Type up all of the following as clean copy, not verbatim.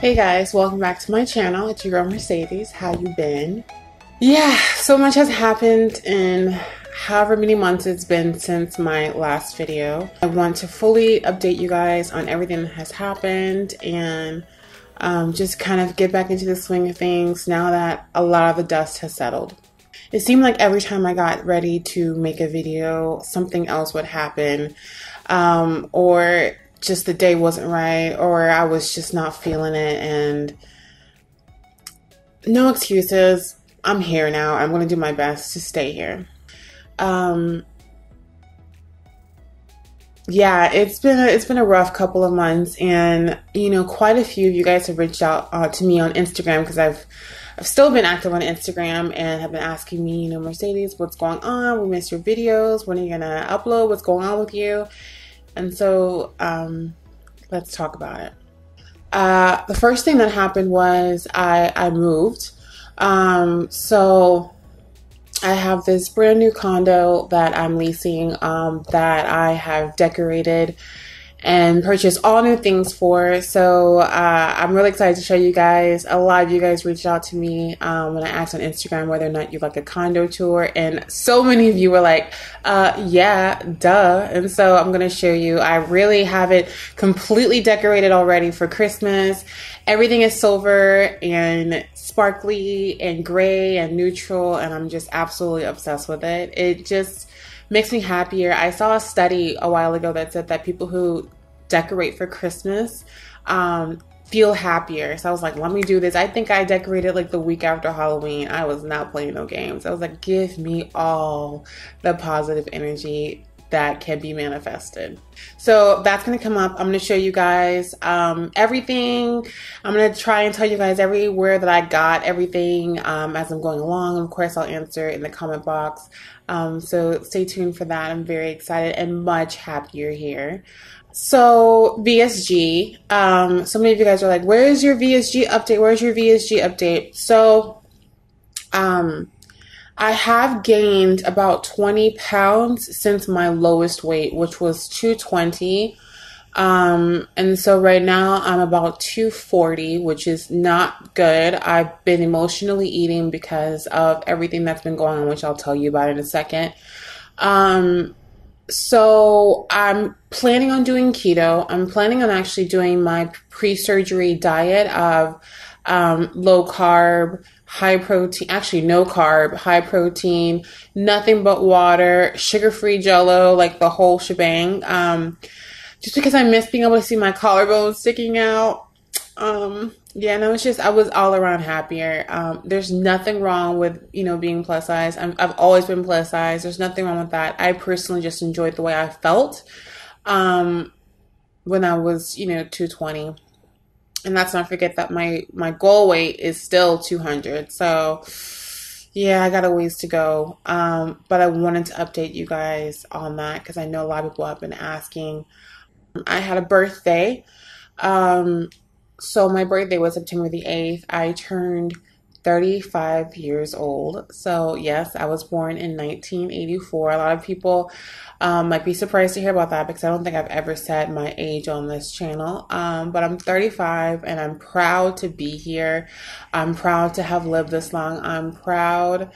Hey guys, welcome back to my channel. It's your girl Mercedes. How you been? Yeah, so much has happened in however many months it's been since my last video. I want to fully update you guys on everything that has happened and just kind of get back into the swing of things now that a lot of the dust has settled. It seemed like every time I got ready to make a video, something else would happen, or just the day wasn't right, or I was just not feeling it. And no excuses. I'm here now. I'm going to do my best to stay here. Yeah, it's been a rough couple of months, and quite a few of you guys have reached out to me on Instagram, because I've still been active on Instagram and have been asking me, Mercedes, what's going on? We missed your videos. When are you gonna upload? What's going on with you? And so let's talk about it. The first thing that happened was I moved. So I have this brand new condo that I'm leasing, that I have decorated and purchased all new things for. So I'm really excited to show you guys. A lot of you guys reached out to me when I asked on Instagram whether or not you'd like a condo tour, and so many of you were like, yeah, duh. And so I'm gonna show you. I really have it completely decorated already for Christmas. Everything is silver and sparkly and gray and neutral, and I'm just absolutely obsessed with it. It just makes me happier. I saw a study a while ago that said that people who decorate for Christmas feel happier. So I was like, let me do this. I think I decorated like the week after Halloween. I was not playing no games. I was like, give me all the positive energy that can be manifested. So that's going to come up. I'm going to show you guys everything. I'm going to try and tell you guys everywhere that I got everything as I'm going along. Of course, I'll answer in the comment box. So stay tuned for that. I'm very excited and much happier here. So VSG, so many of you guys are like, where's your VSG update? Where's your VSG update? So I have gained about 20 pounds since my lowest weight, which was 220. And so right now I'm about 240, which is not good. I've been emotionally eating because of everything that's been going on, which I'll tell you about in a second. So I'm planning on doing keto. I'm planning on actually doing my pre-surgery diet of low carb, high protein, actually no carb, high protein, nothing but water, sugar-free Jell-O, like the whole shebang. Just because I miss being able to see my collarbones sticking out. Yeah, no, it's just, I was all around happier. There's nothing wrong with, being plus size. I've always been plus size. There's nothing wrong with that. I personally just enjoyed the way I felt, when I was, 220. And let's not forget that my goal weight is still 200. So yeah, I got a ways to go. But I wanted to update you guys on that because I know a lot of people have been asking. I had a birthday. So my birthday was September the 8th. I turned 35 years old. So yes, I was born in 1984. A lot of people might be surprised to hear about that because I don't think I've ever said my age on this channel. But I'm 35 and I'm proud to be here. I'm proud to have lived this long. I'm proud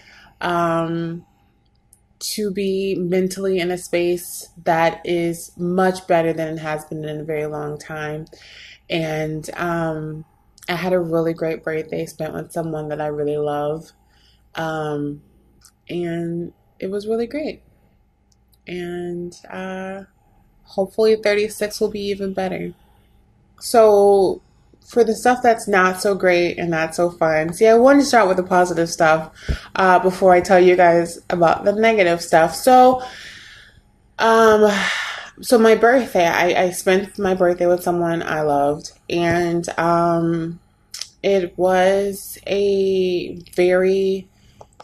to be mentally in a space that is much better than it has been in a very long time. And I had a really great birthday spent with someone that I really love. And it was really great. And hopefully 36 will be even better. So for the stuff that's not so great and not so fun, see, I wanted to start with the positive stuff before I tell you guys about the negative stuff. So my birthday, I spent my birthday with someone I loved, and it was a very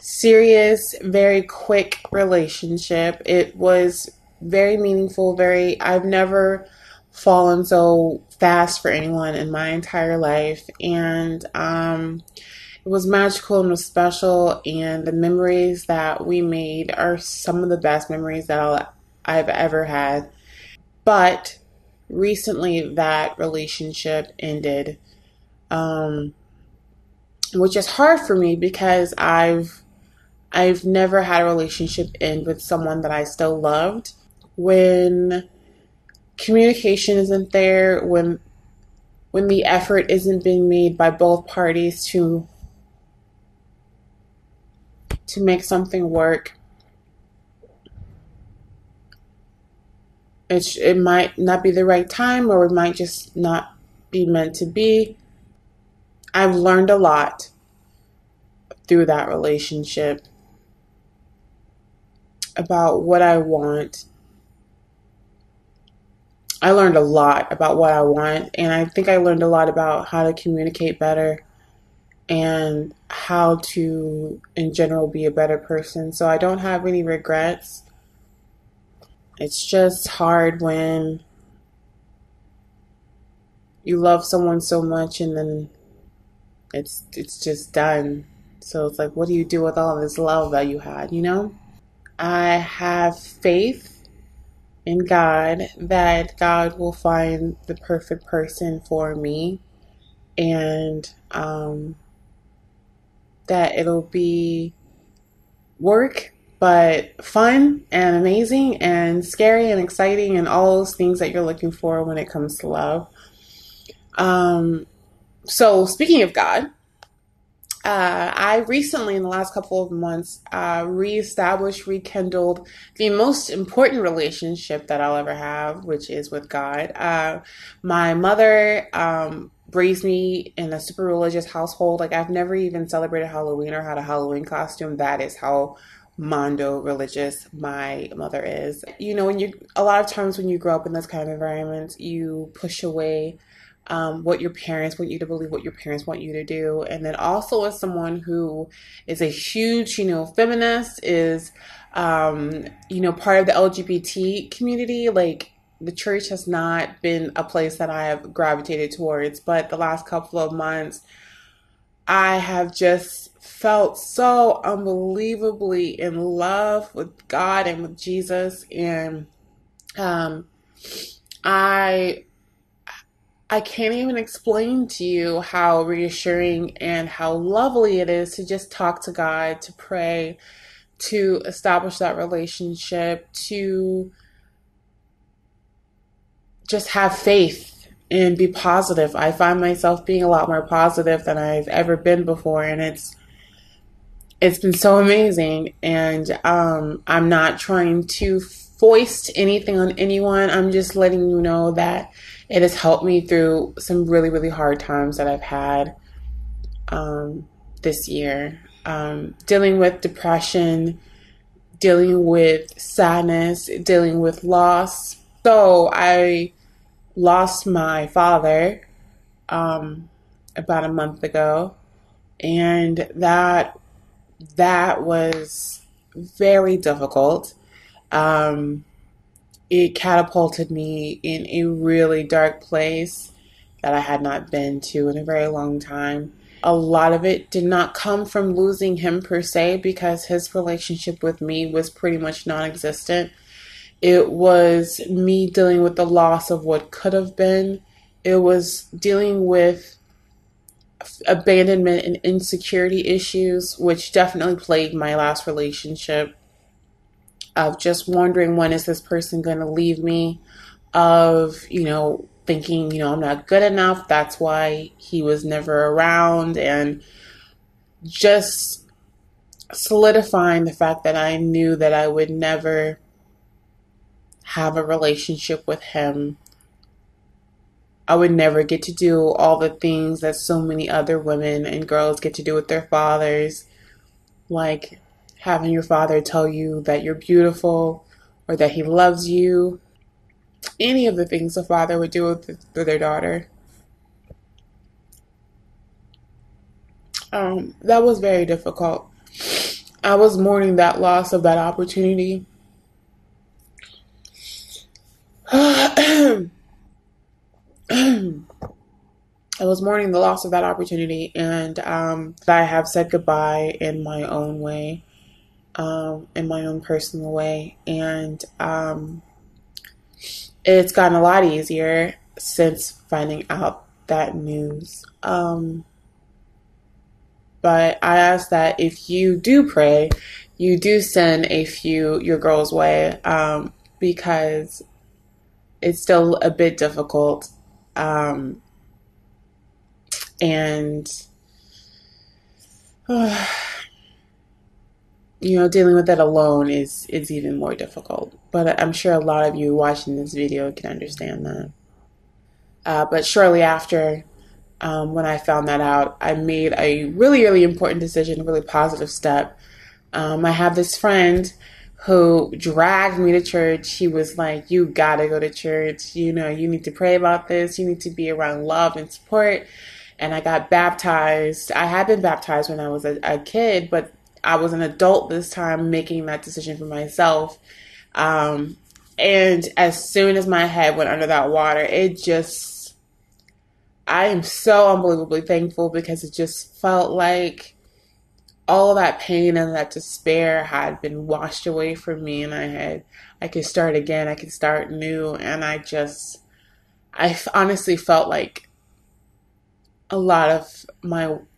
serious, very quick relationship. It was very meaningful, I've never fallen so fast for anyone in my entire life, and it was magical and was special, and the memories that we made are some of the best memories that I've ever had. But recently that relationship ended. which is hard for me because I've never had a relationship end with someone that I still loved. When communication isn't there, when the effort isn't being made by both parties to make something work, it might not be the right time, or it might just not be meant to be. I've learned a lot through that relationship about what I want. I learned a lot about what I want, and I think I learned a lot about how to communicate better and how to, in general, be a better person. So I don't have any regrets. It's just hard when you love someone so much and then it's just done. So it's like, what do you do with all this love that you had, you know? I have faith in God that God will find the perfect person for me, and that it'll be work, but fun and amazing and scary and exciting and all those things that you're looking for when it comes to love. So speaking of God, I recently, in the last couple of months, rekindled the most important relationship that I'll ever have, which is with God. My mother raised me in a super religious household. Like, I've never even celebrated Halloween or had a Halloween costume. That is how mondo religious my mother is. You know, a lot of times when you grow up in this kind of environment, you push away what your parents want you to believe, what your parents want you to do. And then also, as someone who is a huge, feminist, is, part of the LGBT community, like, the church has not been a place that I have gravitated towards. But the last couple of months, I have just felt so unbelievably in love with God and with Jesus. And I can't even explain to you how reassuring and how lovely it is to just talk to God, to pray, to establish that relationship, to just have faith and be positive. I find myself being a lot more positive than I've ever been before, and it's been so amazing. And I'm not trying to foist anything on anyone. I'm just letting you know that it has helped me through some really, really hard times that I've had this year. Dealing with depression, dealing with sadness, dealing with loss. So I lost my father about a month ago, and that was very difficult. It catapulted me in a really dark place that I had not been to in a very long time. A lot of it did not come from losing him per se, because his relationship with me was pretty much non-existent. It was me dealing with the loss of what could have been. It was dealing with abandonment and insecurity issues, which definitely plagued my last relationship. Of just wondering, when is this person going to leave me? Of, thinking, I'm not good enough. That's why he was never around. And just solidifying the fact that I knew that I would never have a relationship with him. I would never get to do all the things that so many other women and girls get to do with their fathers. Like having your father tell you that you're beautiful or that he loves you. Any of the things a father would do with their daughter. That was very difficult. I was mourning that loss of that opportunity. I was mourning the loss of that opportunity, and I have said goodbye in my own way, in my own personal way, and it's gotten a lot easier since finding out that news. But I ask that if you do pray, you do send a few your girls' way, because it's still a bit difficult. And dealing with that alone is even more difficult. But I'm sure a lot of you watching this video can understand that. But shortly after, when I found that out, I made a really, really important decision, a really positive step. I have this friend who dragged me to church. He was like, you gotta go to church. You need to pray about this. You need to be around love and support. And I got baptized. I had been baptized when I was a kid, but I was an adult this time making that decision for myself. And as soon as my head went under that water, I am so unbelievably thankful, because it just felt like all of that pain and that despair had been washed away from me, and I could start again. I could start new. And I honestly felt like a lot of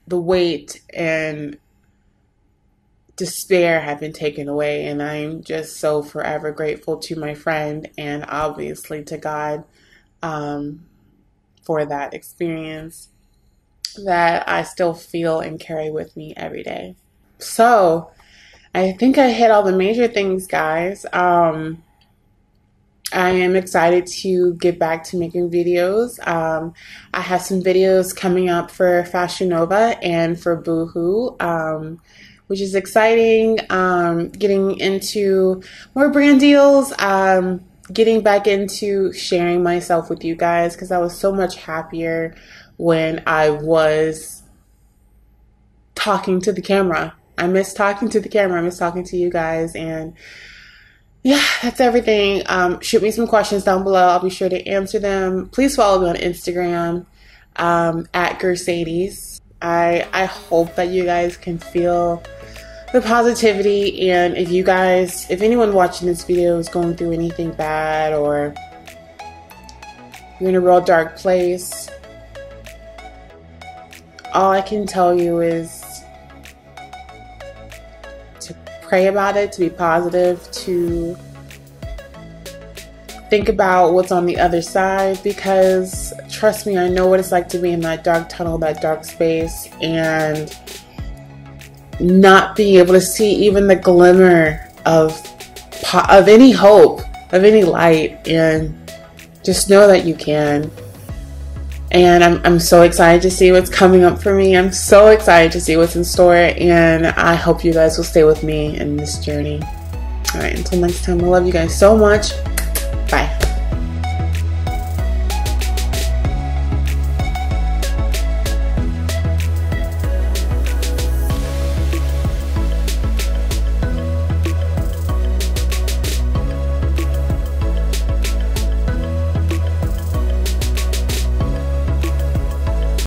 the weight and despair had been taken away. And I'm just so forever grateful to my friend, and obviously to God, for that experience that I still feel and carry with me every day. So I think I hit all the major things, guys. I am excited to get back to making videos. I have some videos coming up for Fashion Nova and for Boohoo, which is exciting. Getting into more brand deals. Getting back into sharing myself with you guys, because I was so much happier when I was talking to the camera. I miss talking to the camera. I miss talking to you guys. And yeah, that's everything. Shoot me some questions down below. I'll be sure to answer them. Please follow me on Instagram, at GRRRCEDES. I hope that you guys can feel the positivity. And if anyone watching this video is going through anything bad, or you're in a real dark place, all I can tell you is to pray about it, to be positive, to think about what's on the other side, because trust me, I know what it's like to be in that dark tunnel, that dark space, and not being able to see even the glimmer of any hope, of any light. And just know that you can. And I'm so excited to see what's coming up for me. I'm so excited to see what's in store, and I hope you guys will stay with me in this journey. All right, until next time, I love you guys so much. Bye.